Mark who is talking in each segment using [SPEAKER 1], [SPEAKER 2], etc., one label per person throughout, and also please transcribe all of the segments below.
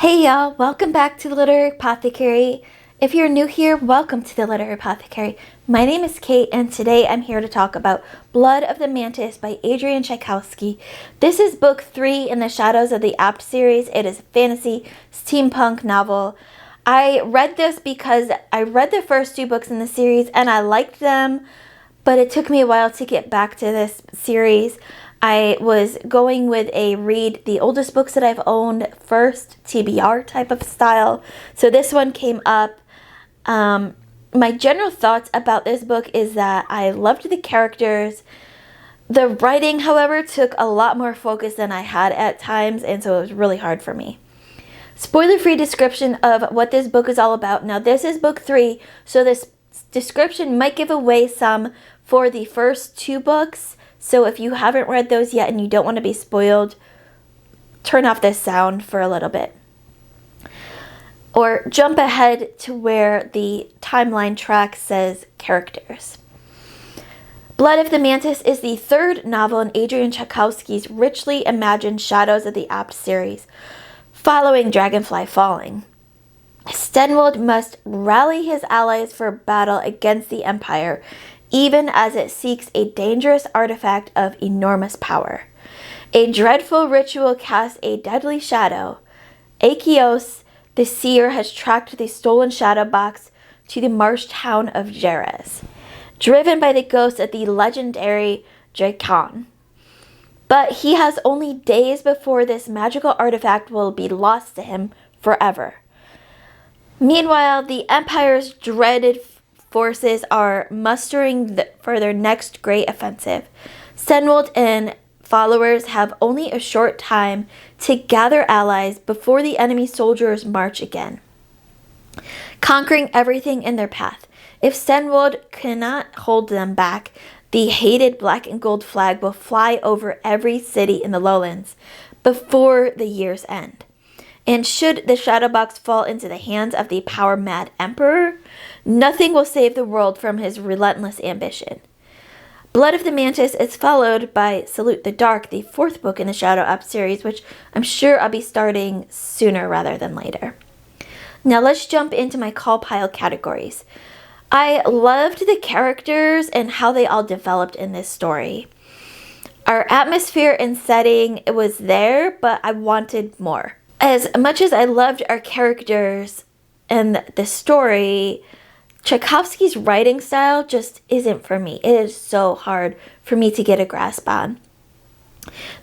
[SPEAKER 1] Hey y'all, welcome back to the Literary Apothecary. If you're new here, welcome to the Literary Apothecary. My name is Kate and today I'm here to talk about Blood of the Mantis by Adrian Tchaikovsky. This is book 3 in the Shadows of the Apt series. It is a fantasy steampunk novel. I read this because I read the first 2 books in the series and I liked them, but it took me a while to get back to this series. I was going with a read the oldest books that I've owned first, TBR type of style. So this one came up. My general thoughts about this book is that I loved the characters. The writing, however, took a lot more focus than I had at times, and so it was really hard for me. Spoiler-free description of what this book is all about. Now, this is book 3, so this description might give away some for the first 2 books. So if you haven't read those yet and you don't want to be spoiled, turn off this sound for a little bit. Or jump ahead to where the timeline track says characters. Blood of the Mantis is the 3rd novel in Adrian Tchaikovsky's richly imagined Shadows of the Apt series, following Dragonfly Falling. Stenwald must rally his allies for battle against the Empire, even as it seeks a dangerous artifact of enormous power. A dreadful ritual casts a deadly shadow. Achios, the seer, has tracked the stolen shadow box to the marsh town of Jerez, driven by the ghost of the legendary Drakon. But he has only days before this magical artifact will be lost to him forever. Meanwhile, the Empire's dreaded forces are mustering for their next great offensive. Stenwald and followers have only a short time to gather allies before the enemy soldiers march again, conquering everything in their path. If Stenwald cannot hold them back, the hated black and gold flag will fly over every city in the lowlands before the year's end. And should the shadow box fall into the hands of the power-mad emperor, nothing will save the world from his relentless ambition. Blood of the Mantis is followed by Salute the Dark, the 4th book in the Shadow Up series, which I'm sure I'll be starting sooner rather than later. Now let's jump into my call pile categories. I loved the characters and how they all developed in this story. Our atmosphere and setting, it was there, but I wanted more. As much as I loved our characters and the story, Tchaikovsky's writing style just isn't for me. It is so hard for me to get a grasp on.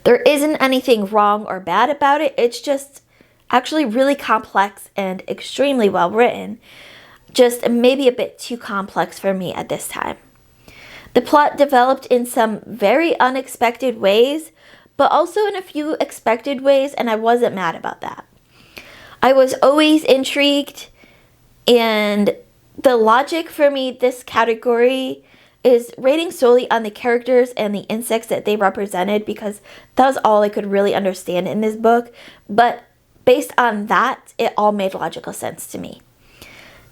[SPEAKER 1] There isn't anything wrong or bad about it. It's just actually really complex and extremely well written. Just maybe a bit too complex for me at this time. The plot developed in some very unexpected ways, but also in a few expected ways, and I wasn't mad about that. I was always intrigued, and the logic for me, this category, is rating solely on the characters and the insects that they represented, because that was all I could really understand in this book. But based on that, it all made logical sense to me.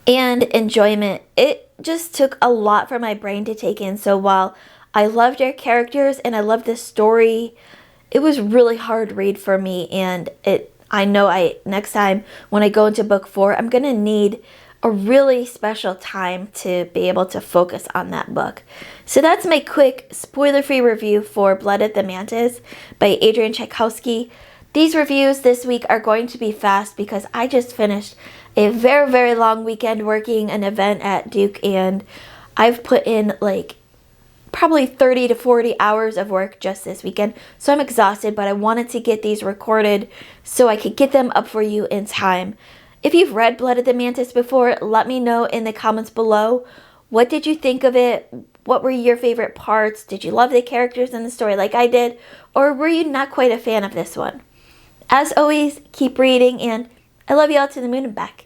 [SPEAKER 1] And enjoyment, it just took a lot for my brain to take in. So while I loved our characters and I loved the story, it was really hard read for me, and I know next time when I go into book 4, I'm going to need a really special time to be able to focus on that book. So that's my quick spoiler-free review for Blood of the Mantis by Adrian Tchaikovsky. These reviews this week are going to be fast because I just finished a very, very long weekend working an event at Duke, and I've put in probably 30 to 40 hours of work just this weekend. So I'm exhausted, but I wanted to get these recorded so I could get them up for you in time. If you've read Blood of the Mantis before, let me know in the comments below. What did you think of it? What were your favorite parts? Did you love the characters in the story like I did? Or were you not quite a fan of this one? As always, keep reading, and I love you all to the moon and back.